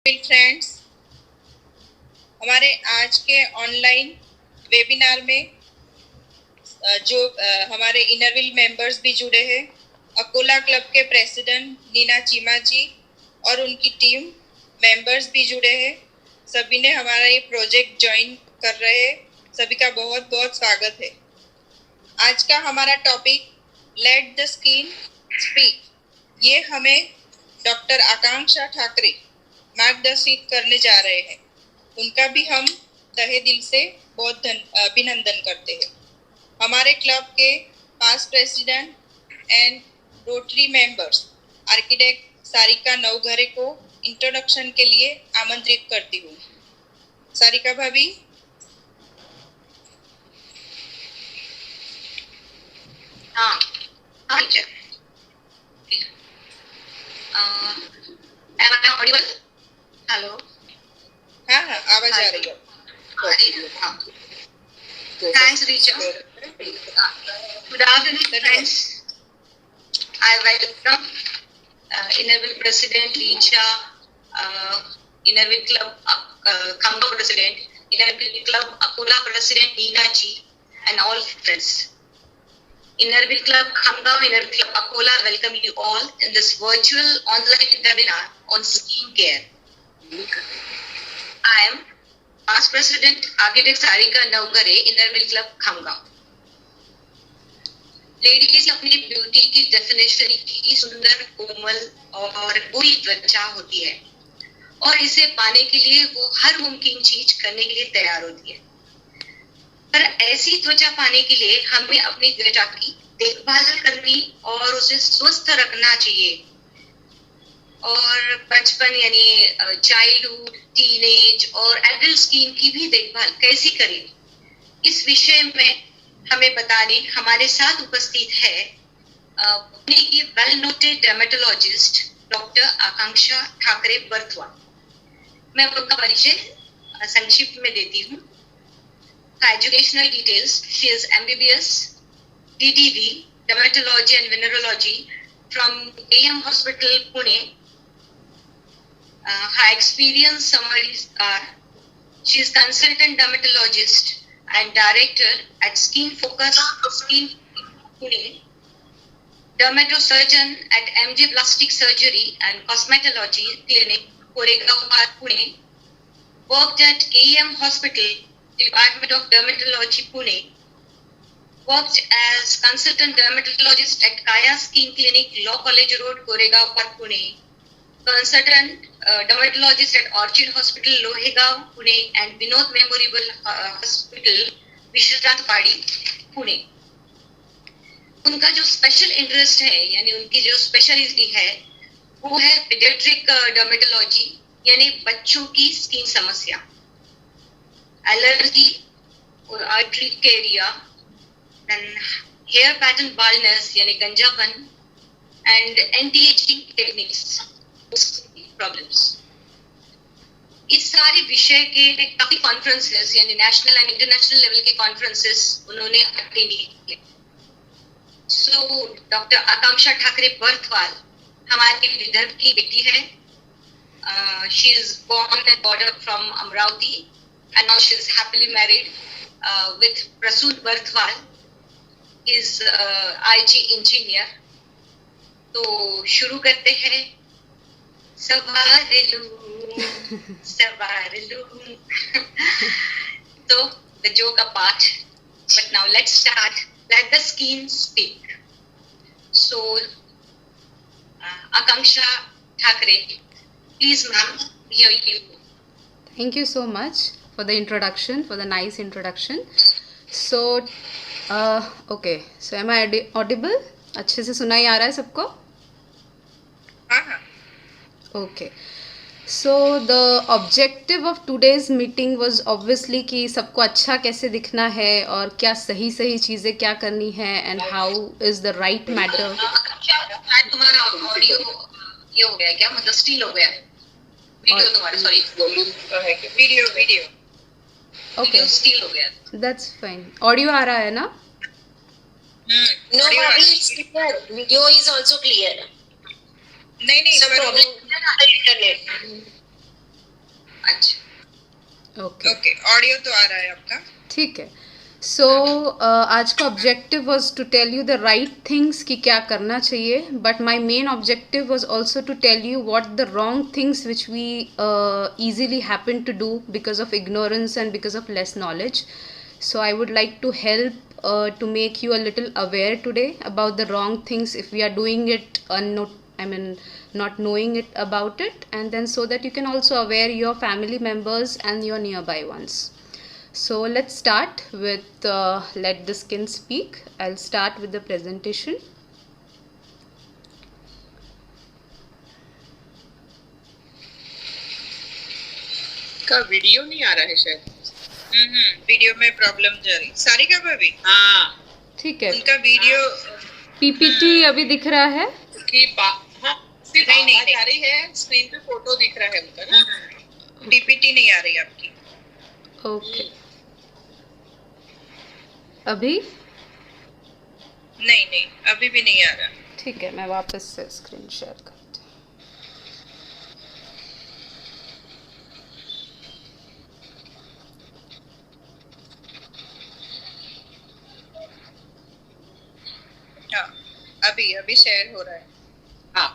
Skill friends, हमारे आज के ऑनलाइन वेबिनार में जो हमारे इनरविल मेंबर्स भी जुड़े हैं, अकोला क्लब के प्रेसिडेंट नीना चीमा जी और उनकी टीम मेंबर्स भी जुड़े हैं। सभी ने हमारा ये प्रोजेक्ट ज्वाइन कर रहे हैं। सभी का बहुत बहुत स्वागत है। आज का हमारा topic let the skin speak, ये हमें डॉक्टर आकांक्षा ठाकरे मार्गदर्शित करने जा रहे हैं। उनका भी हम तहे दिल से बहुत अभिनंदन करते हैं। हमारे क्लब के past president and rotary members architect Sarika Navghare को इंट्रोडक्शन के लिए आमंत्रित करती हूँ। सारिका भाभी। हाँ, am I audible? Hello. हाँ, आवाज आ रही है। Thanks, Richa. Good afternoon, friends. I welcome Innerville President Richa, Innerville Club Khamba President, Innerville Club Akola President Neena ji, and all friends. Innerville Club Khamba, Innerville Club Akola welcome you all in this virtual online webinar on skin care. I am past President Architect Sarika Navgare, Innerville Club Khamba. Ladies अपनी beauty की definition की सुंदर, कोमल और पूरी त्वचा होती है और इसे पाने के लिए वो हर मुमकिन चीज करने के लिए तैयार होती है। पर ऐसी त्वचा पाने के लिए हमें अपनी त्वचा की देखभाल करनी और उसे स्वस्थ रखना चाहिए। और बचपन यानी चाइल्डहुड, टीनेज और एडल्ट स्किन की भी देखभाल कैसी करें, इस विषय में हमें बताने हमारे साथ उपस्थित है पुणे की well noted dermatologist doctor Akanksha Thackeray बर्थवा। मैं उनका परिचय संक्षिप्त में देती हूँ। Educational details, she is MBBS DDV Dermatology and Venereology from AM Hospital Pune. Her experience summaries are: she is consultant dermatologist and director at Skin Focus Skin Pune, dermatosurgeon at MJ Plastic Surgery and Cosmetology Clinic, Koregaon Park, Pune, worked at KEM Hospital, Department of Dermatology, Pune, worked as consultant dermatologist at Kaya Skin Clinic, Law College Road, Koregaon Park, Pune, consultant dermatologist at Orchid Hospital, Lohegaon, Pune, and Vinod Memorial Hospital, Vishwanath पाड़ी, पुणे। उनका जो special interest है यानी उनकी जो speciality है वो है पीडियाट्रिक डर्मेटोलॉजी यानी बच्चों की स्किन समस्या, एलर्जी और आर्ट्रिकेरिया, हेयर पैटर्न बाल्डनेस यानी गंजापन and anti ageing techniques problems. इस सारे विषय के काफी कॉन्फ्रेंसेस यानी नेशनल एंड इंटरनेशनल लेवल के कॉन्फ्रेंसेस उन्होंने अटेंड किए। सो डॉक्टर आकांक्षा ठाकरे बर्थवाल हमारे विदर्भ की बेटी है। She is born and born up from Amravati and now she is happily married with Prasoon Barthwal, is IG engineer. तो शुरू करते हैं। So the joke apart, but now let's start. Let the skin speak. So Akanksha Thakre, please ma'am, here you. Thank you so much for the introduction, for the nice introduction. So okay, so am I audible? अच्छे से सुनाई आ रहा है सबको? हाँ। Okay. So the objective of today's meeting was obviously कि सबको अच्छा कैसे दिखना है और क्या सही चीज़ें क्या करनी है and how is the right matter. तुम्हारा ऑडियो ये हो गया क्या, मतलब स्टील हो गया वीडियो तुम्हारा, सॉरी वीडियो okay, स्टील हो गया। that's fine. ऑडियो आ रहा है ना? No, Bobby, it's clear. Video is also clear. नहीं Some problem with the internet. अच्छा ओके ओके, ऑडियो तो आ रहा है आपका। ठीक है। सो आज का objective was to tell you the right things कि क्या करना चाहिए, but my main objective was also to tell you what the wrong things which we easily happen to do because of ignorance and because of less knowledge. So I would like to help to make you a little aware today about the wrong things if we are doing it not knowing it about it, and then so that you can also aware your family members and your nearby ones. So let's start with let the skin speak. I'll start with the presentation. का video नहीं आ रहा है शायद। Video में problem जा रही। सारिका भाभी, हाँ ठीक है। उनका वीडियो पीपीटी अभी दिख रहा है? कि हाँ सिर्फ नहीं, आवाज आ रही है, स्क्रीन पे फोटो दिख रहा है उनका ना। पीपीटी नहीं आ रही आपकी। ओके अभी नहीं, अभी भी नहीं आ रहा। ठीक है, मैं वापस से स्क्रीन शेयर करती हूँ। हाँ, अभी शेयर हो रहा है। हाँ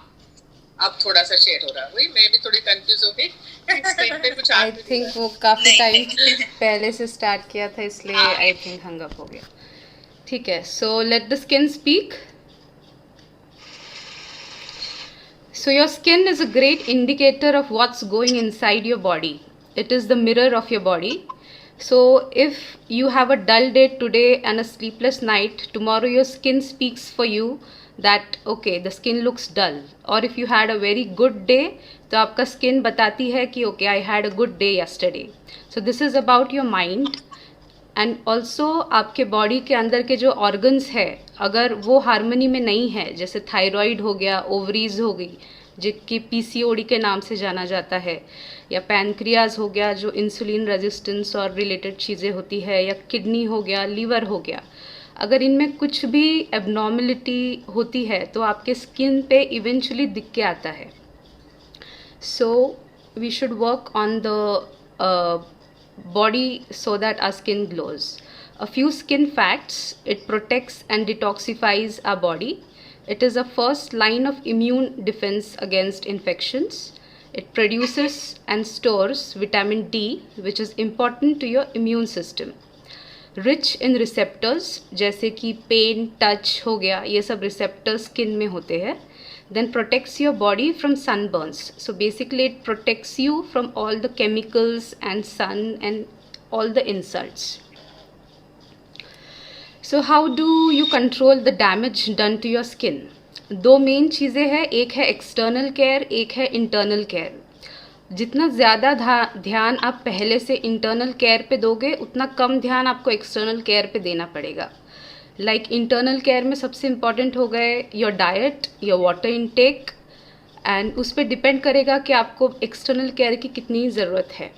अब थोड़ा सा शेयर हो रहा है। वही मैं भी थोड़ी कंफ्यूज हो गई स्क्रीन पे कुछ आई थिंक वो काफ़ी नहीं, टाइम नहीं। पहले से स्टार्ट किया था, इसलिए हाँ। आई थिंक हंग अप हो गया। ठीक है, so let the skin speak. So your skin is a great indicator of what's going inside your body. It is the mirror of your body. So if you have a dull day today and a sleepless night, tomorrow your skin speaks for you that okay, the skin looks dull. Or if you had a very good day, तो आपका skin बताती है कि okay, I had a good day yesterday. So this is about your mind. And also आपके body के अंदर के जो ऑर्गन्स है, अगर वो हार्मनी में नहीं है, जैसे थायराइड हो गया, ओवरीज हो गई जिसकी पीसीओडी के नाम से जाना जाता है, या पैनक्रियाज हो गया जो इंसुलिन रेजिस्टेंस और रिलेटेड चीज़ें होती है, या किडनी हो गया, लीवर हो गया, अगर इनमें कुछ भी एबनॉर्मलिटी होती है तो आपके स्किन पे इवेंचुअली दिख के आता है. So we should work on the body so that our skin glows. A few skin facts: it protects and detoxifies our body. It is a first line of immune defense against infections. It produces and stores vitamin D, which is important to your immune system. Rich in receptors, जैसे कि pen, touch हो गया, ये सब receptors skin में होते हैं. Then protects your body from sunburns. So basically it protects you from all the chemicals and sun and all the insults. So how do you control the damage done to your skin? दो main चीज़ें हैं, एक है external care, एक है internal care. जितना ज़्यादा ध्यान आप पहले से इंटरनल केयर पे दोगे, उतना कम ध्यान आपको एक्सटर्नल केयर पे देना पड़ेगा. लाइक इंटरनल केयर में सबसे इम्पॉर्टेंट हो गए your diet, your water intake, and उस पर डिपेंड करेगा कि आपको एक्सटर्नल केयर की कितनी ज़रूरत है.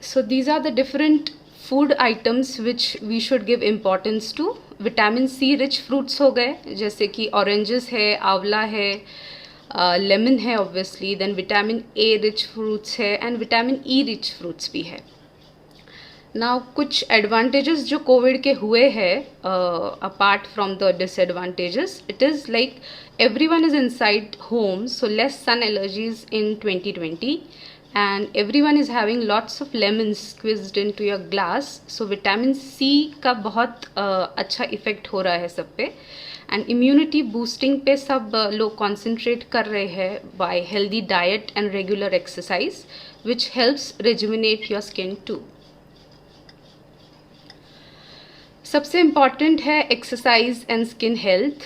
So these are the different food items which we should give importance to. Vitamin C rich fruits हो गए, जैसे कि ऑरेंजेस है, आंवला है, लेमन है obviously. Then vitamin A rich fruits है, and vitamin E rich fruits भी है. नाउ कुछ एडवांटेजेस जो कोविड के हुए हैं, apart from the disadvantages, it is like everyone is inside home, so less sun allergies in 2020, and everyone is having lots of lemons squeezed into your glass. So vitamin C का बहुत अच्छा effect हो रहा है सब पे, and immunity boosting पे सब लोग कॉन्सेंट्रेट कर रहे हैं by healthy diet and regular exercise, which helps rejuvenate your skin too. सबसे इम्पॉर्टेंट है exercise and skin health.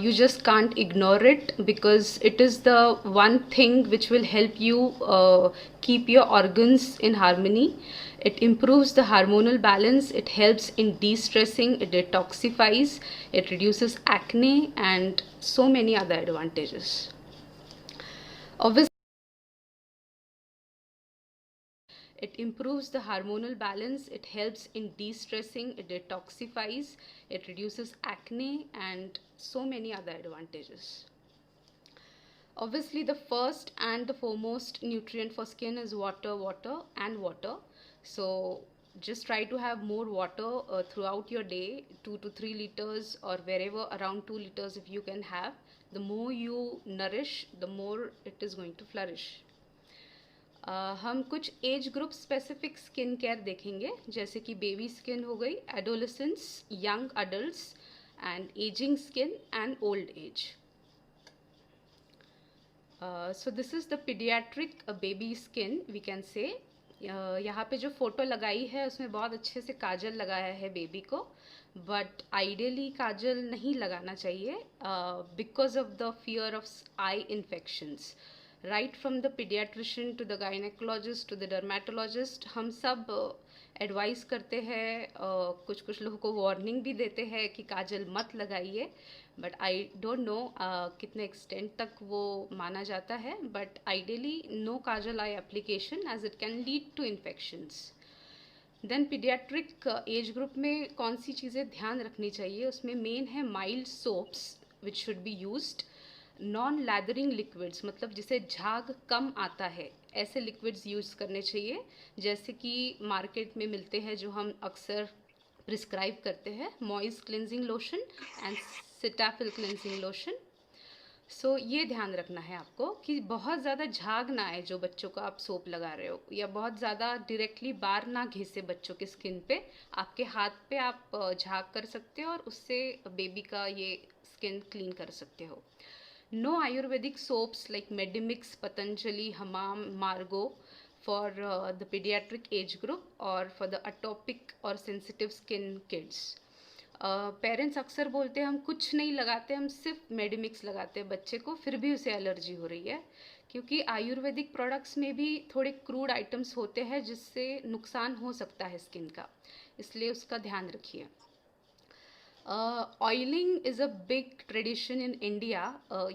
You just can't ignore it because it is the one thing which will help you keep your organs in harmony. It improves the hormonal balance, it helps in de-stressing, it detoxifies, it reduces acne, and so many other advantages. Obviously, it improves the hormonal balance, it helps in de-stressing, it detoxifies, it reduces acne, and so many other advantages. Obviously, the first and the foremost nutrient for skin is water, water, and water. So just try to have more water throughout your day, 2 to 3 liters, or wherever around 2 liters if you can have. The more you nourish, the more it is going to flourish. हम कुछ age group specific skin care देखेंगे, जैसे कि baby skin हो गई, adolescents, young adults, and ageing skin and old age. So this is the pediatric baby skin, we can say. यहाँ पे जो फोटो लगाई है उसमें बहुत अच्छे से काजल लगाया है बेबी को, बट आइडियली काजल नहीं लगाना चाहिए because of the fear of eye infections. Right from the paediatrician to the gynaecologist to the dermatologist, हम सब एडवाइस करते हैं, कुछ कुछ लोगों को वार्निंग भी देते हैं कि काजल मत लगाइए, बट आई डोंट नो कितने एक्सटेंट तक वो माना जाता है. बट आइडियली नो काजल eye application as it can lead to infections. Then paediatric age group में कौन सी चीज़ें ध्यान रखनी चाहिए, उसमें मेन है mild soaps which should be used, non lathering liquids, मतलब जिसे झाग कम आता है ऐसे लिक्विड्स यूज़ करने चाहिए, जैसे कि मार्केट में मिलते हैं जो हम अक्सर प्रिस्क्राइब करते हैं, moist cleansing lotion and Cetaphil cleansing lotion. So ये ध्यान रखना है आपको कि बहुत ज़्यादा झाग ना आए जो बच्चों को आप सोप लगा रहे हो, या बहुत ज़्यादा डायरेक्टली बार ना घिसे बच्चों के स्किन पे. आपके हाथ पे आप झाग कर सकते हो और उससे बेबी का ये स्किन क्लीन कर सकते हो. No Ayurvedic soaps like Medimix, Patanjali, Hamam, Margo for the pediatric age group or for the atopic or sensitive skin kids. Parents अक्सर बोलते हैं हम कुछ नहीं लगाते, हम सिर्फ मेडिमिक्स लगाते हैं बच्चे को, फिर भी उसे एलर्जी हो रही है, क्योंकि आयुर्वेदिक प्रोडक्ट्स में भी थोड़े क्रूड आइटम्स होते हैं जिससे नुकसान हो सकता है स्किन का, इसलिए उसका ध्यान रखिए. Oiling is a big tradition in India.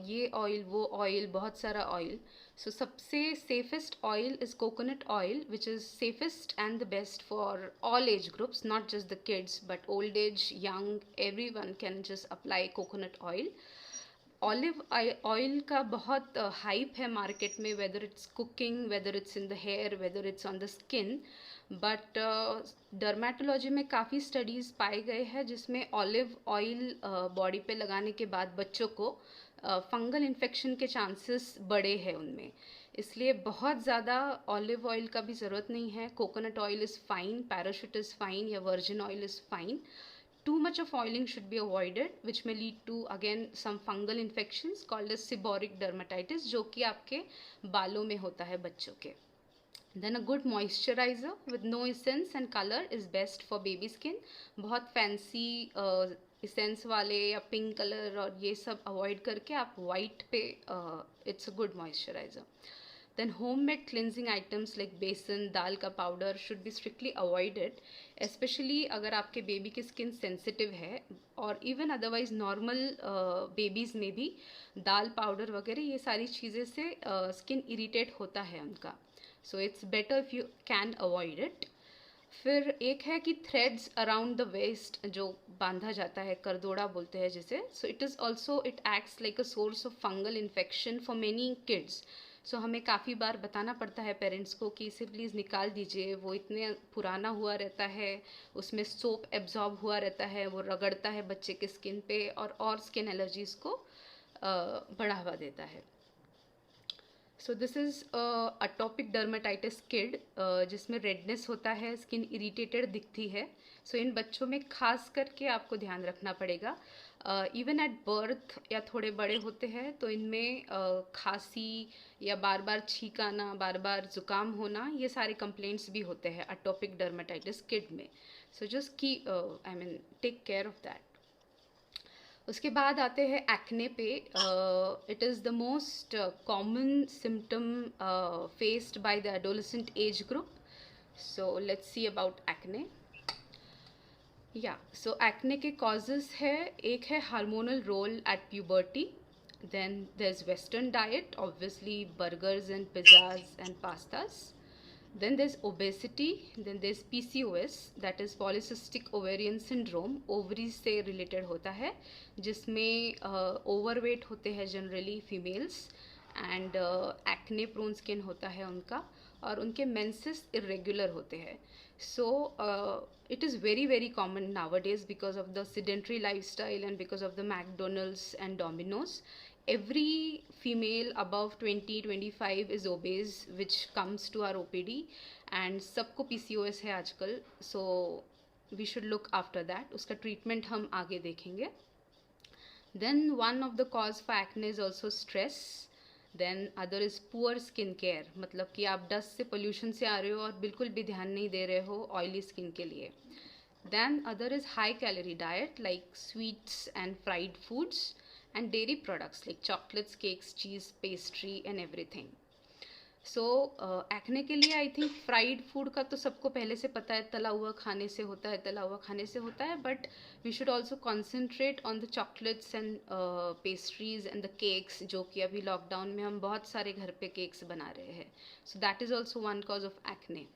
ये ऑयल वो ऑयल, बहुत सारा ऑयल. सो सबसे safest oil is coconut oil, which is safest and the best for all age groups, not just the kids but old age, young, everyone can just apply coconut oil. Olive oil का बहुत hype है market में, whether it's cooking, whether it's in the hair, whether it's on the skin, but dermatology में काफ़ी studies पाए गए हैं जिसमें ऑलिव ऑयल बॉडी पे लगाने के बाद बच्चों को फंगल इन्फेक्शन के चांसेस बढ़े हैं उनमें, इसलिए बहुत ज़्यादा ऑलिव ऑयल का भी ज़रूरत नहीं है. Coconut oil is fine, Parachute is fine, या virgin oil is fine. Too much of oiling should be avoided, which may lead to again some fungal infections called as seborrheic dermatitis, जो कि आपके बालों में होता है बच्चों के. Then a good moisturizer with no essence and color is best for baby skin. बहुत फैंसी essence वाले या पिंक कलर और ये सब अवॉइड करके आप वाइट पे it's a good moisturizer. Then homemade cleansing items like बेसन, दाल का powder should be strictly avoided, especially अगर आपके बेबी की स्किन सेंसिटिव है, और इवन अदरवाइज नॉर्मल बेबीज़ में भी दाल पाउडर वगैरह ये सारी चीज़ें से स्किन इरिटेट होता है उनका. So it's better if you can avoid it. फिर एक है कि थ्रेड्स अराउंड द वेस्ट जो बांधा जाता है, करदोड़ा बोलते हैं जिसे. So it is also, it acts like a source of fungal infection for many kids. So हमें काफ़ी बार बताना पड़ता है पेरेंट्स को कि इसे प्लीज़ निकाल दीजिए, वो इतने पुराना हुआ रहता है, उसमें सोप एब्जॉर्ब हुआ रहता है, वो रगड़ता है बच्चे के स्किन पे और स्किन एलर्जीज़ को बढ़ावा देता है. So this is atopic dermatitis kid, जिसमें रेडनेस होता है, स्किन इरिटेटेड दिखती है. सो इन बच्चों में खास करके आपको ध्यान रखना पड़ेगा. इवन एट बर्थ या थोड़े बड़े होते हैं तो इनमें खांसी या बार बार छींक आना, बार बार ज़ुकाम होना, ये सारे कंप्लेंट्स भी होते हैं अटोपिक डर्मेटाइटिस किड में. सो जस्ट की टेक केयर ऑफ दैट. उसके बाद आते हैं एक्ने पे. It is the most common symptom faced by the adolescent age group. So let's see about acne. So acne के कॉजेज़ है, एक है hormonal role at puberty, then there is western diet, obviously burgers and pizzas and pastas. Then there's obesity, then there's PCOS, that is polycystic ovarian syndrome, ovaries से related होता है, जिसमें overweight होते हैं generally females, and acne prone skin होता है उनका, और उनके मेंसेस इरेगुलर होते हैं. So it is very very common nowadays because of the sedentary lifestyle and because of the McDonald's and Domino's. Every female above 20-25 is obese, which comes to our OPD, and सबको PCOS है आजकल. So we should look after that. उसका treatment हम आगे देखेंगे. Then one of the cause for acne is also stress. Then other is poor skin care, मतलब कि आप dust से pollution से आ रहे हो और बिल्कुल भी ध्यान नहीं दे रहे हो oily skin के लिए. Then other is high calorie diet like sweets and fried foods and dairy products like chocolates, cakes, cheese, pastry and everything. So acne के लिए आई थिंक फ्राइड फूड का तो सबको पहले से पता है, तला हुआ खाने से होता है, तला हुआ खाने से होता है, but we should also concentrate on the chocolates and pastries and the cakes, जो कि अभी लॉकडाउन में हम बहुत सारे घर पे केक्स बना रहे हैं. So that is also one cause of acne.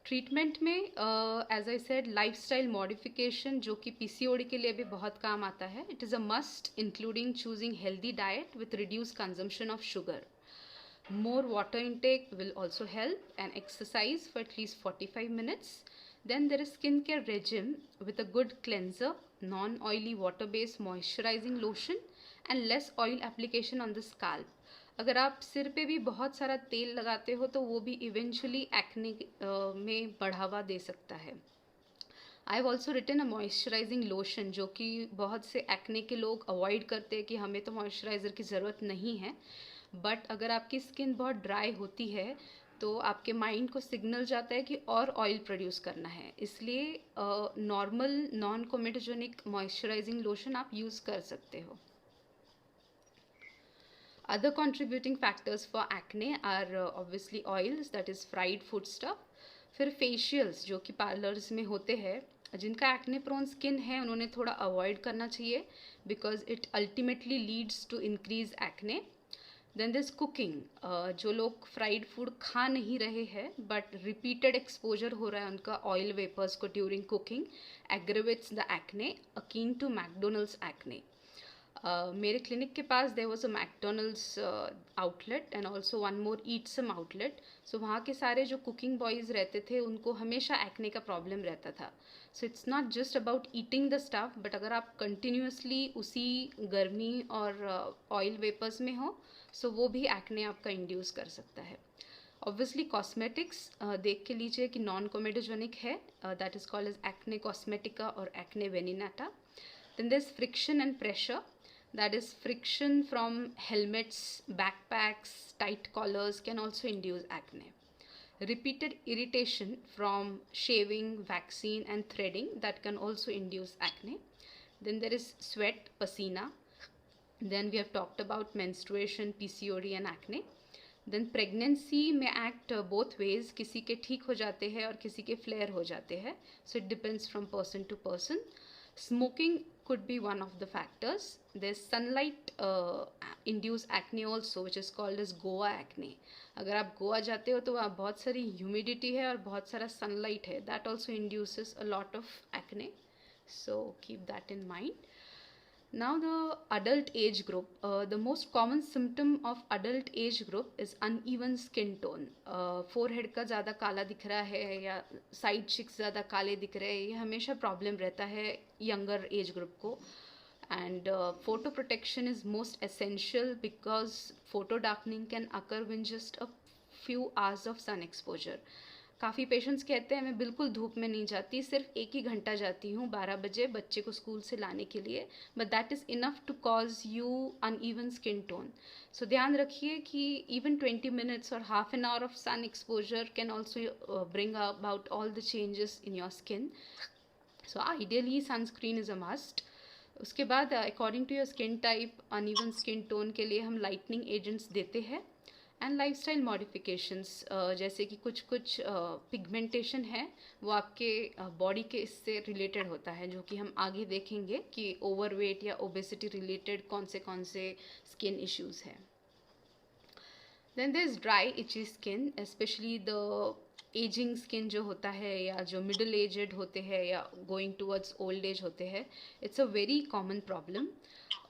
Treatment में as I said lifestyle modification, जो कि पीसीओडी के लिए भी बहुत काम आता है. It is a must, including choosing healthy diet with reduce consumption of sugar. More water intake will also help, and exercise for at least 45 minutes. Then there is skincare regime with a good cleanser, non-oily water-based moisturizing lotion and less oil application on the scalp. अगर आप सिर पे भी बहुत सारा तेल लगाते हो तो वो भी इवेंचुअली एक्ने में बढ़ावा दे सकता है. I have also written a moisturising lotion, जो कि बहुत से एक्ने के लोग अवॉइड करते हैं कि हमें तो मॉइस्चराइज़र की ज़रूरत नहीं है. बट अगर आपकी स्किन बहुत ड्राई होती है तो आपके माइंड को सिग्नल जाता है कि और ऑयल प्रोड्यूस करना है, इसलिए नॉर्मल नॉन कोमेटोजेनिक मॉइस्चराइजिंग लोशन आप यूज़ कर सकते हो. Other contributing factors for acne are obviously oils, that is fried food stuff. फिर फेशियल्स जो कि पार्लर्स में होते हैं, जिनका एक्ने प्रोन स्किन है उन्होंने थोड़ा अवॉइड करना चाहिए because it ultimately leads to increase acne. Then this cooking, जो लोग फ्राइड फूड खा नहीं रहे हैं बट रिपीटेड एक्सपोजर हो रहा है उनका ऑयल वेपर्स को during cooking, aggravates the acne akin to McDonald's acne. मेरे क्लिनिक के पास there was a McDonald's outlet and also one more ईटसम आउटलेट. सो वहाँ के सारे जो कुकिंग बॉयज़ रहते थे उनको हमेशा एक्ने का प्रॉब्लम रहता था. So it's not just about eating the stuff, but अगर आप कंटिन्यूसली उसी गर्मी और ऑयल वेपर्स में हो सो वो भी एक्ने आपका इंड्यूस कर सकता है. ऑब्वियसली कॉस्मेटिक्स देख के लीजिए कि नॉन कोमेटोजेनिक है, that is called as acne cosmetica और acne venenata. Then there is friction and pressure, that is friction from helmets, backpacks, tight collars can also induce acne. Repeated irritation from shaving, vaccine and threading, that can also induce acne. Then there is sweat, pasina. Then we have talked about menstruation, PCOD and acne. Then pregnancy may act both ways, किसी के ठीक हो जाते हैं और किसी के flare हो जाते हैं. So it depends from person to person. Smoking could be one of the factors. There's sunlight induced acne also, which is called as Goa acne. अगर आप गोवा जाते हो तो वहाँ बहुत सारी ह्यूमिडिटी है और बहुत सारा सनलाइट है, that also induces a lot of acne. So keep that in mind. Now the adult age group. The most common symptom of adult age group is uneven skin tone. Forehead का ज़्यादा काला दिख रहा है या side chicks ज़्यादा काले दिख रहे हैं, ये हमेशा प्रॉब्लम रहता है यंगर एज ग्रुप को. And photo protection is most essential because photo darkening can occur when just a few hours of sun exposure. काफ़ी पेशेंट्स कहते हैं मैं बिल्कुल धूप में नहीं जाती, सिर्फ 1 ही घंटा जाती हूँ 12 बजे बच्चे को स्कूल से लाने के लिए, but that is enough to cause you uneven skin tone. So ध्यान रखिए कि इवन 20 मिनट्स और half an hour of sun exposure can also bring about all the changes in your skin. So ideally sunscreen is a must. उसके बाद according to your skin type, uneven skin tone के लिए हम lightning agents देते हैं. And lifestyle modifications, जैसे कि कुछ पिगमेंटेशन है वो आपके बॉडी के इससे रिलेटेड होता है, जो कि हम आगे देखेंगे कि ओवरवेट या ओबेसिटी रिलेटेड कौन से स्किन इश्यूज़ हैं. Then there is dry itchy skin, specially the ageing skin जो होता है या जो मिडिल एजेड होते हैं या गोइंग टूवर्ड्स ओल्ड एज होते हैं, it's a very common problem.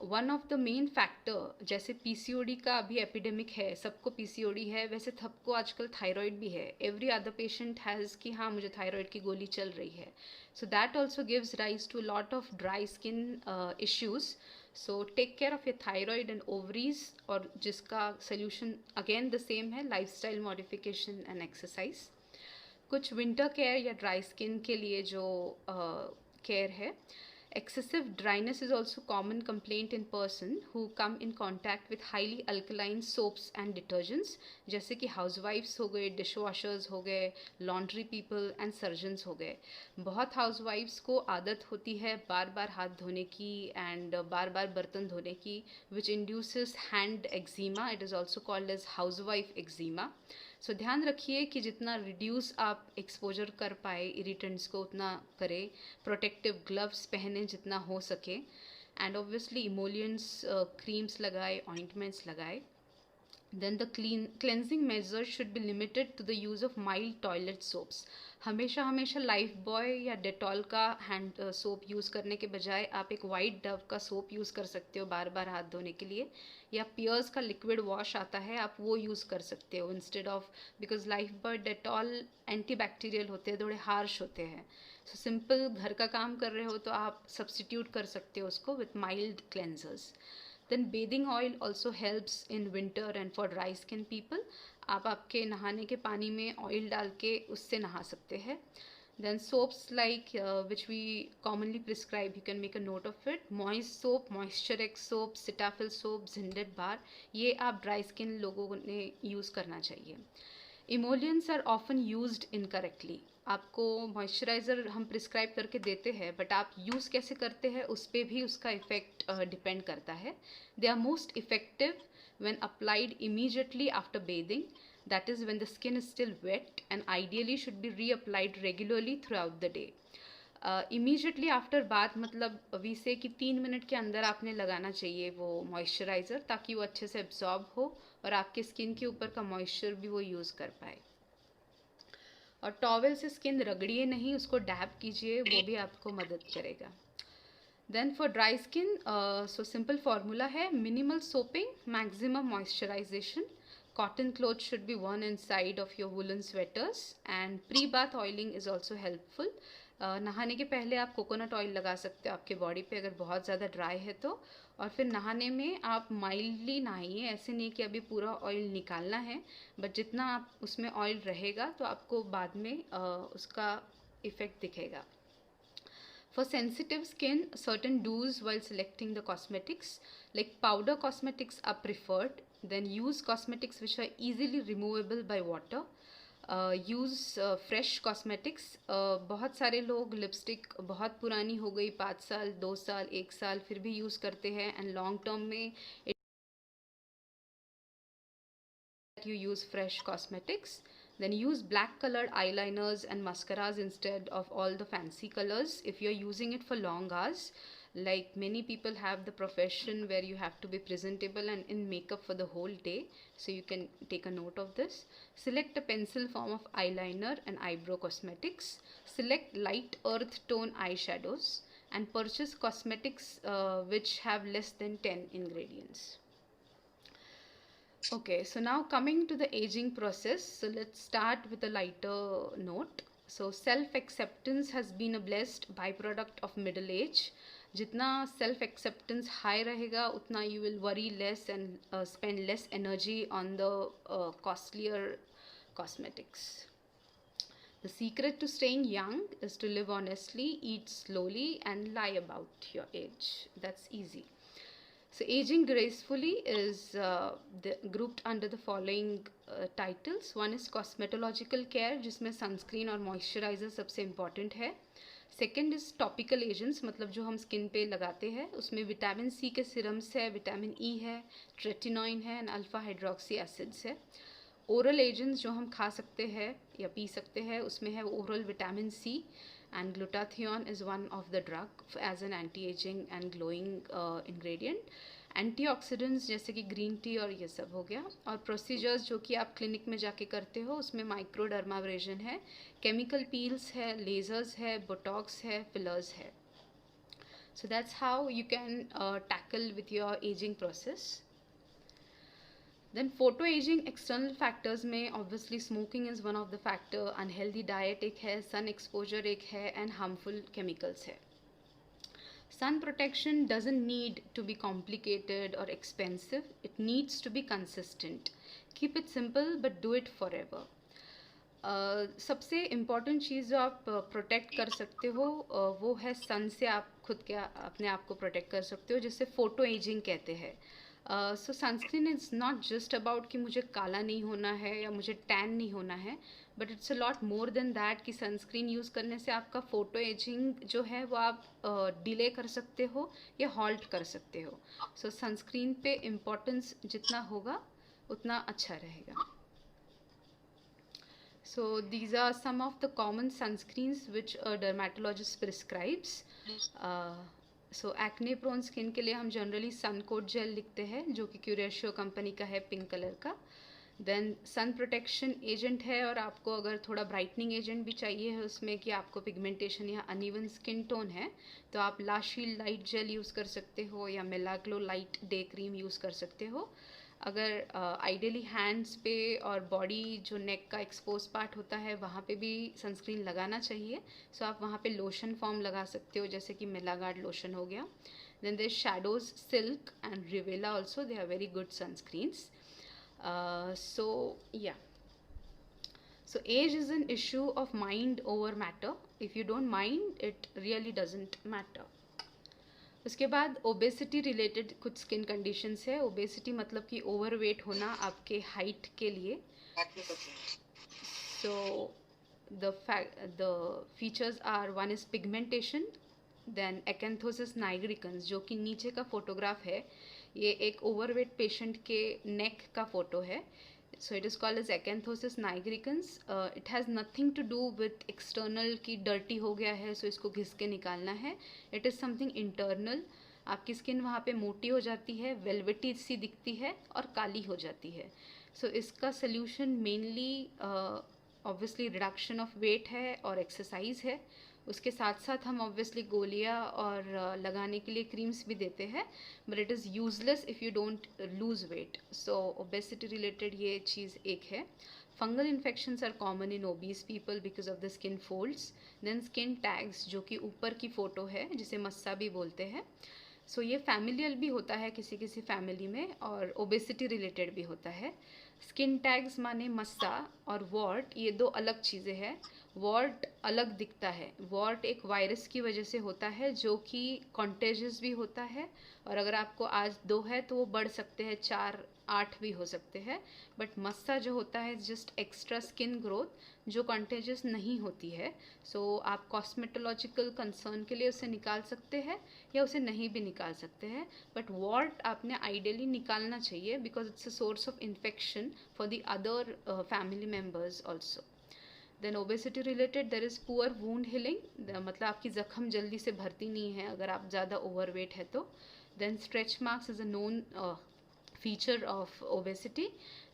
One of the main factor, जैसे पीसीओडी का अभी एपिडेमिक है, सबको पीसीओडी है, वैसे सबको आजकल थायराइड भी है. एवरी अदर पेशेंट हैज़ कि हाँ मुझे थायराइड की गोली चल रही है. So that also gives rise to lot of dry skin issues. So take care of your thyroid and ovaries, और जिसका सोल्यूशन अगेन द सेम है, लाइफस्टाइल मॉडिफिकेशन एंड एक्सरसाइज. कुछ विंटर केयर या ड्राई स्किन के लिए जो care है, excessive dryness is also common complaint in person who come in contact with highly alkaline soaps and detergents, जैसे कि हाउसवाइफ्स हो गए, डिशवॉशर्स हो गए, लॉन्ड्री पीपल एंड सर्जन्स हो गए. बहुत हाउसवाइफ्स को आदत होती है बार बार हाथ धोने की एंड बार बार बर्तन धोने की, which induces hand eczema. It is also called as housewife eczema. So ध्यान रखिए कि जितना रिड्यूस आप एक्सपोजर कर पाए इरिटेंट्स को उतना करें. प्रोटेक्टिव ग्लव्स पहने जितना हो सके, एंड ऑब्वियसली इमोलियंस क्रीम्स लगाए, ऑइंटमेंट्स लगाए. Then the cleansing measures should be limited to the use of mild toilet soaps. हमेशा लाइफ बॉय या डेटॉल का हैंड सोप यूज़ करने के बजाय आप एक वाइट डव का सोप यूज़ कर सकते हो बार बार हाथ धोने के लिए, या पियर्स का लिक्विड वॉश आता है आप वो यूज़ कर सकते हो instead of, because life boy Dettol antibacterial होते हैं, थोड़े हार्श होते हैं. सो सिंपल घर का काम कर रहे हो तो आप सब्सटीट्यूट कर सकते हो उसको with mild cleansers. Then bathing oil also helps in winter and for dry skin people. आप आपके नहाने के पानी में ऑयल डाल के उससे नहा सकते हैं. Then soaps like which we commonly prescribe, you can make a note of it. Moist soap, Moisture X soap, Cetaphil soap, Zindet bar, ये आप ड्राई स्किन लोगों ने यूज़ करना चाहिए. इमोलियंस आर ऑफन यूज्ड इनकरेक्टली. आपको मॉइस्चराइज़र हम prescribe करके देते हैं, बट आप यूज़ कैसे करते हैं उस पर भी उसका इफेक्ट डिपेंड करता है. They are most effective when applied immediately after bathing, that is when the skin is still wet, and ideally should be reapplied regularly throughout the day. Immediately after bath मतलब we से कि 3 minute के अंदर आपने लगाना चाहिए वो moisturiser, ताकि वो अच्छे से एब्जॉर्ब हो और आपके स्किन के ऊपर का मॉइस्चर भी वो यूज़ कर पाए. और टॉवेल से स्किन रगड़िए नहीं, उसको डैब कीजिए, वो भी आपको मदद करेगा. Then for dry skin, so simple formula है, minimal soaping, maximum moisturisation. Cotton clothes should be worn inside of your woolen sweaters, and pre-bath oiling is also helpful. नहाने के पहले आप कोकोनट ऑयल लगा सकते हो आपके बॉडी पे अगर बहुत ज़्यादा ड्राई है तो, और फिर नहाने में आप माइल्डली नहाइए. ऐसे नहीं कि अभी पूरा ऑयल निकालना है, बट जितना आप उसमें ऑयल रहेगा तो आपको बाद में उसका इफ़ेक्ट दिखेगा. For sensitive skin, certain do's while selecting the cosmetics, like powder cosmetics are preferred. Then use cosmetics which are easily removable by water. Use fresh cosmetics. बहुत सारे लोग लिपस्टिक बहुत पुरानी हो गई, 5 साल 2 साल 1 साल फिर भी यूज़ करते हैं, एंड लॉन्ग टर्म में you use fresh cosmetics. Then use black colored eyeliners and mascaras instead of all the fancy colors if you're using it for long hours. Like many people have the profession where you have to be presentable and in makeup for the whole day, so you can take a note of this. Select a pencil form of eyeliner and eyebrow cosmetics. Select light earth tone eyeshadows and purchase cosmetics which have less than 10 ingredients. Okay, so now coming to the aging process, so let's start with a lighter note. So self-acceptance has been a blessed byproduct of middle age. जितना self-acceptance high रहेगा उतना you will worry less and spend less energy on the costlier cosmetics. The secret to staying young is to live honestly, eat slowly, and lie about your age. That's easy. So aging gracefully is grouped under the following titles. One is cosmetological care, जिसमें sunscreen और moisturizer सबसे important है. Second is topical agents, मतलब जो हम skin पे लगाते हैं, उसमें विटामिन सी के सिरम्स है, विटामिन ई है, ट्रेटिनॉइन है एंड अल्फा हाइड्रोक्सी एसिड्स है. ओरल एजेंट्स जो हम खा सकते हैं या पी सकते हैं, उसमें है oral vitamin C, and glutathione is one of the drug as an anti-aging and glowing ingredient. Antioxidants जैसे कि ग्रीन टी और ये सब हो गया, और प्रोसीजर्स जो कि आप क्लिनिक में जाके करते हो उसमें माइक्रोडर्माब्रेजन है, केमिकल पील्स है, लेजर्स है, बोटॉक्स है, फिलर्स है. So that's how you can tackle with your aging process. Then photo aging external factors में obviously smoking is one of the factor, unhealthy diet एक है, sun exposure एक है, and harmful chemicals है. Sun protection doesn't need to be complicated or expensive. It needs to be consistent. Keep it simple but do it forever. सबसे important चीज़ जो आप protect कर सकते हो वो है सन से. आप खुद के अपने आप को प्रोटेक्ट कर सकते हो, जिससे फ़ोटो एजिंग कहते हैं. So sunscreen is not just about कि मुझे काला नहीं होना है या मुझे टैन नहीं होना है, but it's a lot more than that कि सनस्क्रीन यूज़ करने से आपका फ़ोटो एजिंग जो है वो आप डिले कर सकते हो या हॉल्ट कर सकते हो. सो सनस्क्रीन पे इम्पोर्टेंस जितना होगा उतना अच्छा रहेगा. So these are some of the common sunscreens which a dermatologist prescribes. So acne prone skin के लिए हम generally sun coat gel लिखते हैं जो कि Curatio कंपनी का है, पिंक कलर का. देन सन प्रोटेक्शन एजेंट है, और आपको अगर थोड़ा ब्राइटनिंग एजेंट भी चाहिए है उसमें कि आपको पिगमेंटेशन या अनइवन स्किन टोन है तो आप ला शील्ड लाइट जेल यूज़ कर सकते हो या मिलाग्लो लाइट डे क्रीम यूज़ कर सकते हो. अगर आइडियली हैंड्स पे और बॉडी जो नेक का एक्सपोज पार्ट होता है वहाँ पे भी सनस्क्रीन लगाना चाहिए. सो आप वहाँ पे लोशन फॉर्म लगा सकते हो जैसे कि मिलागार्ड लोशन हो गया. Then there Shadowz silk and रिवेला also, they are very good sunscreens. So yeah, so age is an issue of mind over matter. If you don't mind, it really doesn't matter. उसके बाद obesity related कुछ skin conditions है. Obesity मतलब कि overweight होना आपके height के लिए. So the features are, one is pigmentation, then acanthosis nigricans जो कि नीचे का फोटोग्राफ है, ये एक ओवरवेट पेशेंट के नेक का फोटो है. So it is called as acanthosis nigricans. It has nothing to do with external की डर्टी हो गया है सो इसको घिस के निकालना है. It is something internal. आपकी स्किन वहाँ पे मोटी हो जाती है, वेलवेटी सी दिखती है और काली हो जाती है. सो इसका solution mainly obviously reduction of weight है और एक्सरसाइज है. उसके साथ साथ हम ऑब्वियसली गोलियाँ और लगाने के लिए क्रीम्स भी देते हैं, but it is useless if you don't lose weight. So obesity related ये चीज़ एक है. Fungal infections are common in obese people because of the skin folds. Then skin tags जो कि ऊपर की फ़ोटो है जिसे मस्सा भी बोलते हैं. सो ये फैमिलियल भी होता है किसी किसी फैमिली में और ओबेसिटी रिलेटेड भी होता है. स्किन टैग्स माने मस्सा और वॉर्ट, ये दो अलग चीज़ें हैं. वॉर्ट अलग दिखता है. वॉर्ट एक वायरस की वजह से होता है जो कि कॉन्टेजियस भी होता है, और अगर आपको आज 2 है तो वो बढ़ सकते हैं 4, 8 भी हो सकते हैं. बट मस्सा जो होता है जस्ट एक्स्ट्रा स्किन ग्रोथ जो कॉन्टेजियस नहीं होती है. सो आप कॉस्मेटोलॉजिकल कंसर्न के लिए उसे निकाल सकते हैं या उसे नहीं भी निकाल सकते हैं. बट वॉर्ट आपने आइडियली निकालना चाहिए because it's a source of infection for the other family members also. Then obesity related there is poor wound healing, मतलब आपकी ज़ख्म जल्दी से भरती नहीं है अगर आप ज़्यादा ओवरवेट है तो. Then stretch marks is a known feature of obesity,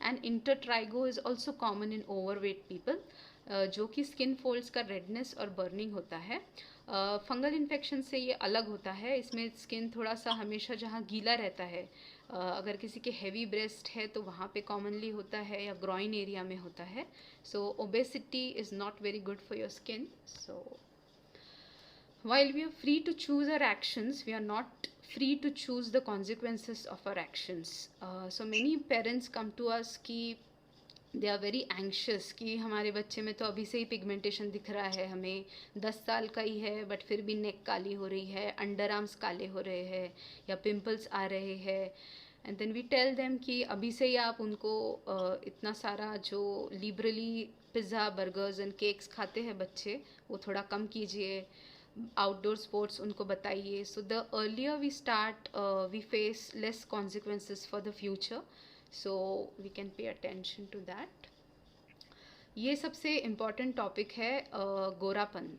and intertrigo is also common in overweight people, जो कि स्किन फोल्ड्स का रेडनेस और बर्निंग होता है. फंगल इन्फेक्शन से ये अलग होता है. इसमें स्किन थोड़ा सा हमेशा जहाँ गीला रहता है, अगर किसी के हैवी ब्रेस्ट है तो वहाँ पे कॉमनली होता है या ग्रॉइन एरिया में होता है. So obesity is not very good for your skin. So while we are free to choose our actions, we are not free to choose the consequences of our actions. So many parents come to us कि they are very anxious कि हमारे बच्चे में तो अभी से ही pigmentation दिख रहा है, हमें 10 साल का ही है बट फिर भी नेक काली हो रही है, अंडर आर्म्स काले हो रहे हैं या पिंपल्स आ रहे हैं. And then we tell them कि अभी से ही आप उनको इतना सारा जो liberally pizza burgers and cakes खाते हैं बच्चे वो थोड़ा कम कीजिए, आउटडोर स्पोर्ट्स उनको बताइए. So the earlier we start we face less consequences for the future. So we can pay attention to that. ये सबसे इम्पॉर्टेंट टॉपिक है गोरापन.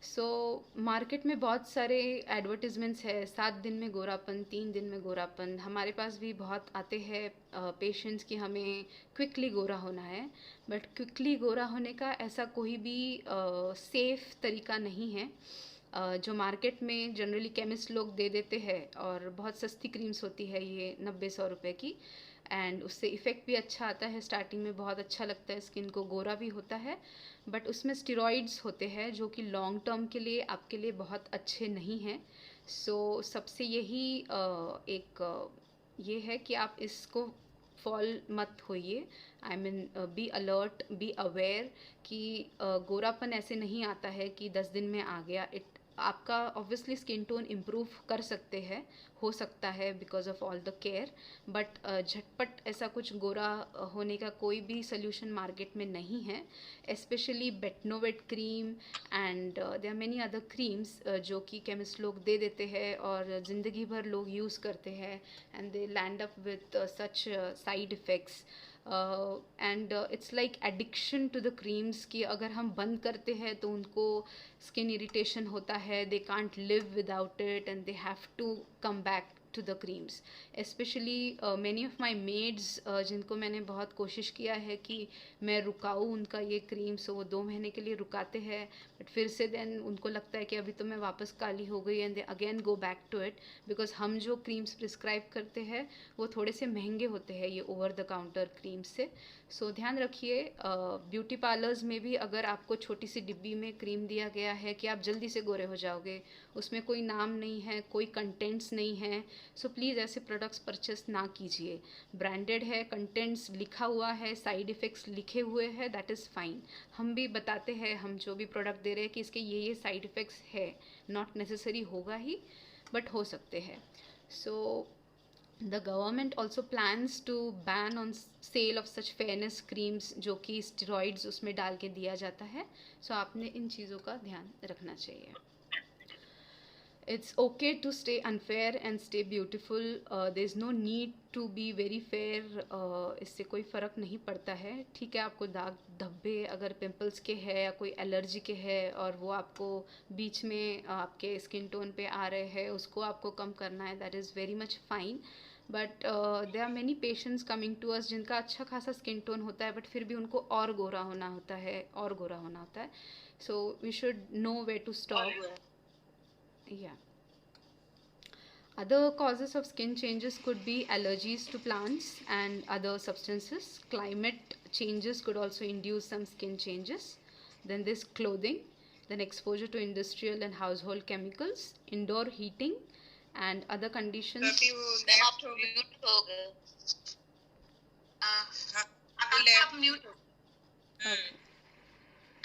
सो मार्केट में बहुत सारे एडवर्टिजमेंट्स है, 7 दिन में गोरापन, 3 दिन में गोरापन। हमारे पास भी बहुत आते हैं पेशेंट्स कि हमें क्विकली गोरा होना है, बट क्विकली गोरा होने का ऐसा कोई भी सेफ तरीका नहीं है। जो मार्केट में जनरली केमिस्ट लोग दे देते हैं, और बहुत सस्ती क्रीम्स होती है ये 90-100 रुपए की, एंड उससे इफ़ेक्ट भी अच्छा आता है, स्टार्टिंग में बहुत अच्छा लगता है, स्किन को गोरा भी होता है, बट उसमें स्टेरॉइड्स होते हैं जो कि लॉन्ग टर्म के लिए आपके लिए बहुत अच्छे नहीं हैं। सो सबसे यही ये है कि आप इसको फॉल मत होइए। I mean be alert, be aware कि गोरापन ऐसे नहीं आता है कि 10 दिन में आ गया। आपका ऑब्वियसली स्किन टोन इम्प्रूव कर सकते हैं, हो सकता है because of all the care, but झटपट ऐसा कुछ गोरा होने का कोई भी सोल्यूशन मार्केट में नहीं है। Specially Betnovate cream and there are many other creams जो कि केमिस्ट लोग दे देते हैं और ज़िंदगी भर लोग यूज़ करते हैं, and they land up with such side effects, and it's like addiction to the creams कि अगर हम बंद करते हैं तो उनको स्किन इरिटेशन होता है, they can't live without it and they have to come back to the creams. Specially many of my maids जिनको मैंने बहुत कोशिश किया है कि मैं रुकाऊँ उनका ये क्रीम, सो वो 2 महीने के लिए रुकाते हैं, बट फिर से देन उनको लगता है कि अभी तो मैं वापस काली हो गई, and they again go back to it, because हम जो क्रीम्स प्रिस्क्राइब करते हैं वो थोड़े से महंगे होते हैं ये ओवर द काउंटर क्रीम्स से। सो ध्यान रखिए, ब्यूटी पार्लर्स में भी अगर आपको छोटी सी डिब्बी में क्रीम दिया गया है कि आप जल्दी से गोरे हो जाओगे, उसमें कोई नाम नहीं है, कोई कंटेंट्स नहीं है, सो प्लीज़ ऐसे प्रोडक्ट्स परचेस ना कीजिए। ब्रांडेड है, कंटेंट्स लिखा हुआ है, साइड इफ़ेक्ट्स लिखे हुए हैं, दैट इज़ फाइन। हम भी बताते हैं, हम जो भी प्रोडक्ट दे रहे हैं कि इसके ये साइड इफ़ेक्ट्स है, नॉट नेसेसरी होगा ही, बट हो सकते हैं। सो the government also plans to ban on sale of such fairness creams जो कि स्टेरॉइड्स उसमें डाल के दिया जाता है, सो आपने इन चीज़ों का ध्यान रखना चाहिए। It's okay to stay unfair and stay beautiful. There's no need to be very fair. इससे कोई फ़र्क नहीं पड़ता है। ठीक है, आपको दाग धब्बे अगर पिंपल्स के है या कोई एलर्जी के है और वो आपको बीच में आपके स्किन टोन पे आ रहे हैं, उसको आपको कम करना है, that is very much fine. But there are many patients coming to us जिनका अच्छा खासा स्किन टोन होता है, बट फिर भी उनको और गोरा होना होता है, और गोरा होना होता है। So we should know where to stop. Yeah. Other causes of skin changes could be allergies to plants and other substances. Climate changes could also induce some skin changes. Then there's clothing, then exposure to industrial and household chemicals, indoor heating and other conditions. अभी वो left हो गए। Mute हो गए। आप mute हो,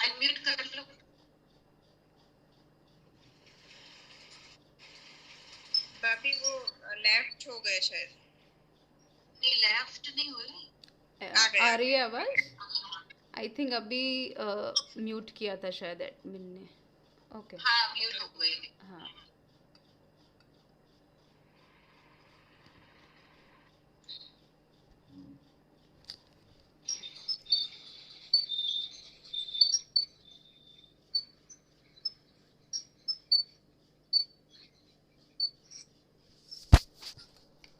unmute कर लो। भाभी वो लेफ्ट हो गए शायद। नहीं, लेफ्ट नहीं हुए। आ रही है आवाज? आई थिंक अभी म्यूट किया था शायद एडमिन ने। ओके, हाँ, म्यूट हो गए। हाँ।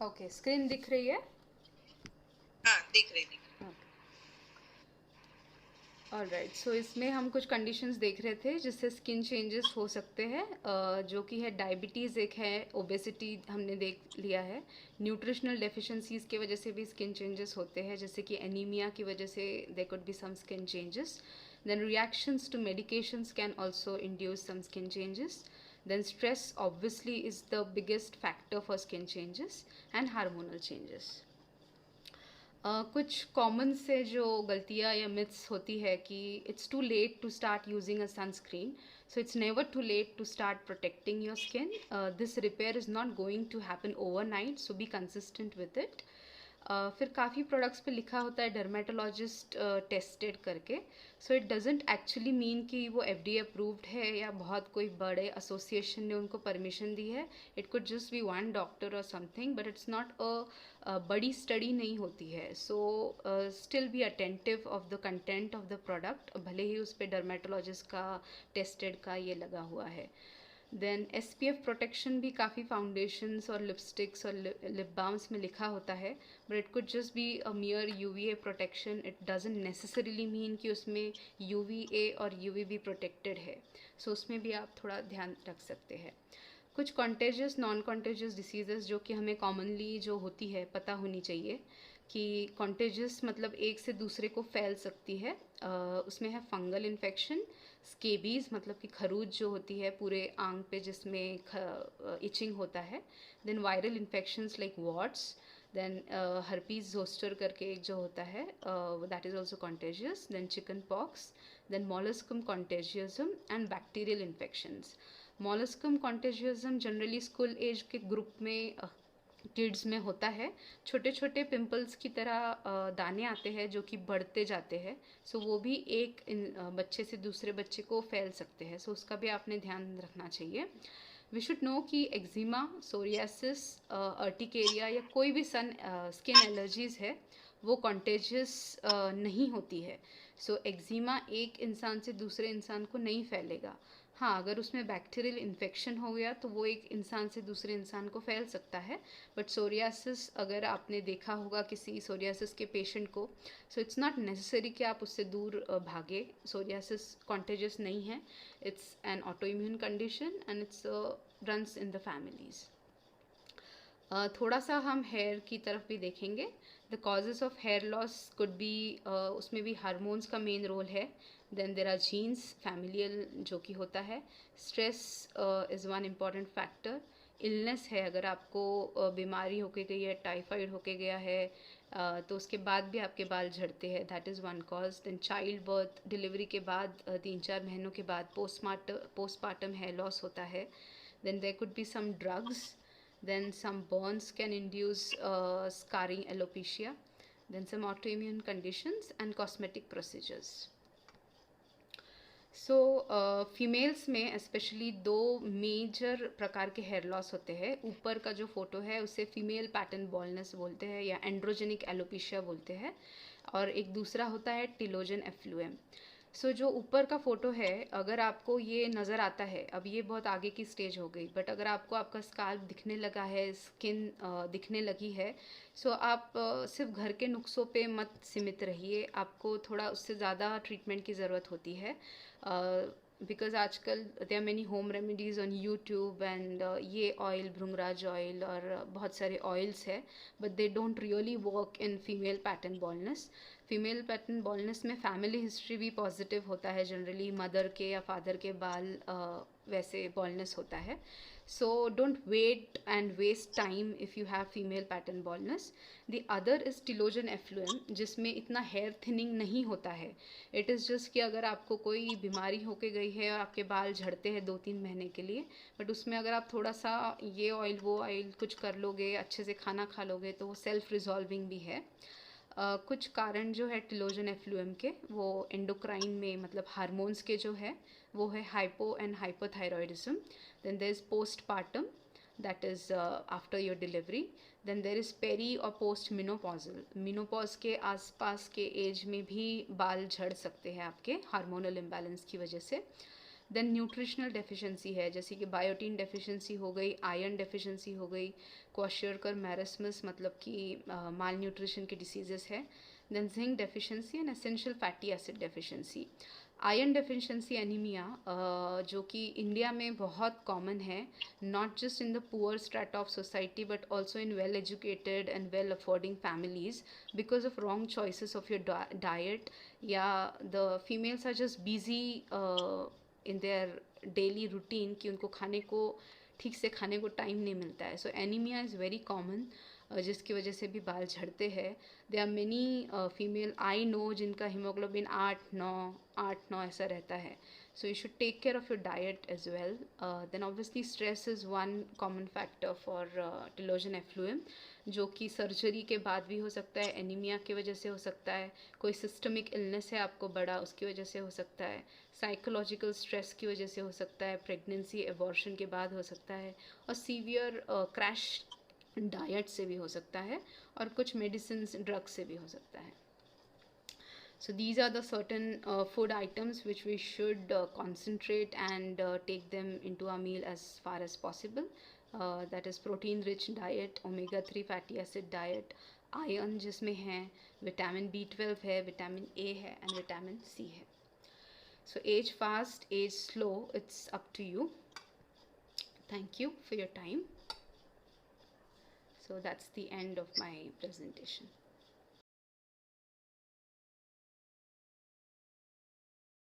ओके, स्क्रीन दिख रही है? हाँ, दिख रही। ऑलराइट, सो इसमें हम कुछ कंडीशंस देख रहे थे जिससे स्किन चेंजेस हो सकते हैं, जो कि है डायबिटीज़, एक है ओबेसिटी हमने देख लिया है, न्यूट्रिशनल डेफिशिएंसीज की वजह से भी स्किन चेंजेस होते हैं, जैसे कि एनीमिया की वजह से there could be some skin changes. Then reactions to medications can also induce some skin changes. Then stress obviously is the biggest factor for skin changes and hormonal changes. कुछ common से जो गलतियाँ या myths होती है कि it's too late to start using a sunscreen, so it's never too late to start protecting your skin. This repair is not going to happen overnight, so be consistent with it. फिर काफ़ी products पे लिखा होता है dermatologist tested करके, so it doesn't actually mean कि वो FDA approved है या बहुत कोई बड़े एसोसिएशन ने उनको परमिशन दी है. It could just be one doctor और something, but it's not a बड़ी स्टडी नहीं होती है. So still be attentive of the content of the product, भले ही उस पर डर्मेटोलॉजिस्ट का टेस्टेड का ये लगा हुआ है. देन SPF प्रोटेक्शन भी काफ़ी फाउंडेशंस और लिपस्टिक्स और लिप बाम्स में लिखा होता है, but it could just be a मियर UVA protection. It doesn't necessarily mean कि उसमें UVA और UVB प्रोटेक्टेड है. सो उसमें भी आप थोड़ा ध्यान रख सकते हैं. कुछ कॉन्टेजियस नॉन कॉन्टेजियस डिसीजेस जो कि हमें कॉमनली जो होती है पता होनी चाहिए कि कॉन्टेजियस मतलब एक से दूसरे को फैल सकती है. उसमें है फंगल इन्फेक्शन, स्केबीज़ मतलब कि खरूज जो होती है पूरे आंग पे जिसमें इचिंग होता है. Then viral infections like warts. Then herpes zoster करके एक जो होता है that is also contagious. Then chicken pox. Then molluscum contagiosum and bacterial infections. Molluscum contagiosum generally school age के ग्रुप में किड्स में होता है. छोटे छोटे पिंपल्स की तरह दाने आते हैं जो कि बढ़ते जाते हैं. सो वो भी एक बच्चे से दूसरे बच्चे को फैल सकते हैं. सो उसका भी आपने ध्यान रखना चाहिए. वी शुड नो कि एक्जिमा, सोरियासिस, अर्टिकेरिया या कोई भी स्किन एलर्जीज़ है वो कॉन्टेजियस नहीं होती है. सो एक्जिमा एक इंसान से दूसरे इंसान को नहीं फैलेगा. हाँ, अगर उसमें बैक्टीरियल इन्फेक्शन हो गया तो वो एक इंसान से दूसरे इंसान को फैल सकता है. बट सोरियासिस अगर आपने देखा होगा किसी सोरियासिस के पेशेंट को, सो इट्स नॉट नेसेसरी कि आप उससे दूर भागे. सोरियासिस कॉन्टेजियस नहीं है. It's an auto immune condition and it's runs in the families. थोड़ा सा हम हेयर की तरफ भी देखेंगे. The causes of hair loss could be, उसमें भी हार्मोन्स का मेन रोल है. Then there are genes, familial जो कि होता है. Stress is one important factor. Illness है, अगर आपको बीमारी होके गई है, टाइफाइड होके गया है तो उसके बाद भी आपके बाल झड़ते हैं, that is one cause. Then child birth, delivery के बाद 3-4 महीनों के बाद पोस्टमार्टम हेयर लॉस होता है. Then there could be some drugs. Then some burns can induce scarring alopecia. Then some autoimmune conditions and cosmetic procedures. So females में specially 2 major प्रकार के हेयर लॉस होते हैं. ऊपर का जो फोटो है उसे फीमेल पैटर्न बॉल्डनेस बोलते हैं या एंड्रोजेनिक एलोपेशिया बोलते हैं, और एक दूसरा होता है टिलोजन एफ्लुएम. सो जो ऊपर का फ़ोटो है, अगर आपको ये नज़र आता है, अब ये बहुत आगे की स्टेज हो गई, बट अगर आपको आपका स्काल्प दिखने लगा है, स्किन दिखने लगी है, सो आप सिर्फ घर के नुस्खों पे मत सीमित रहिए. आपको थोड़ा उससे ज़्यादा ट्रीटमेंट की ज़रूरत होती है. बिकॉज आजकल there are many home remedies on YouTube and ये ऑयल, भृंगराज ऑयल और बहुत सारे ऑयल्स है, but they don't really work in female pattern baldness. Female pattern baldness में फैमिली हिस्ट्री भी पॉजिटिव होता है. जनरली मदर के या फादर के बाल वैसे बॉल्डनेस होता है. So don't wait and waste time if you have female pattern baldness. The other is telogen effluvium, जिसमें इतना हेयर थिनिंग नहीं होता है. इट इज़ जस्ट कि अगर आपको कोई बीमारी होके गई है और आपके बाल झड़ते हैं 2-3 महीने के लिए, बट उसमें अगर आप थोड़ा सा ये ऑयल वो ऑयल कुछ कर लोगे, अच्छे से खाना खा लोगे, तो वो सेल्फ रिजॉल्विंग भी है. कुछ कारण जो है टिलोजन एफ्लुएम के, वो एंडोक्राइन में मतलब हार्मोन्स के जो है वो है hypo and hypothyroidism. Then there is postpartum, that is after your delivery. then there is peri और post menopausal. मिनोपॉज के आसपास के एज में भी बाल झड़ सकते हैं आपके हार्मोनल इम्बैलेंस की वजह से. देन न्यूट्रिशनल डेफिशिएंसी है, जैसे कि बायोटीन डेफिशिएंसी हो गई, आयरन डेफिशिएंसी हो गई, क्वाशियरकर मैरस्मस मतलब कि माल न्यूट्रिशन की डिसीजेस है. Then zinc deficiency and essential fatty acid deficiency. Iron deficiency anaemia जो कि इंडिया में बहुत कॉमन है, not just in the poor strata of society but also in well educated and well affording families, because of wrong choices of your diet, या the females are just busy in their daily routine कि उनको खाने को ठीक से खाने को time नहीं मिलता है. So anaemia is very common. जिसकी वजह से भी बाल झड़ते हैं. They are many female I know जिनका हीमोग्लोबिन 8-9 ऐसा रहता है. So you should take care of your diet as well. Then obviously stress is one common factor for telogen effluvium, जो कि सर्जरी के बाद भी हो सकता है, एनीमिया की वजह से हो सकता है, कोई सिस्टमिक इलनेस है आपको बड़ा उसकी वजह से हो सकता है, साइकोलॉजिकल स्ट्रेस की वजह से हो सकता है, प्रेगनेंसी एबॉर्शन के बाद हो सकता है, और सीवियर क्रैश डाइट से भी हो सकता है, और कुछ मेडिसिन ड्रग से भी हो सकता है. So these are the certain food items which we should concentrate and take them into our meal as far as possible. That is protein rich diet, omega-3 fatty acid diet, iron जिसमें है, vitamin B12 है, vitamin A है, and vitamin C है. So age fast, age slow, it's up to you. Thank you for your time. So that's the end of my presentation.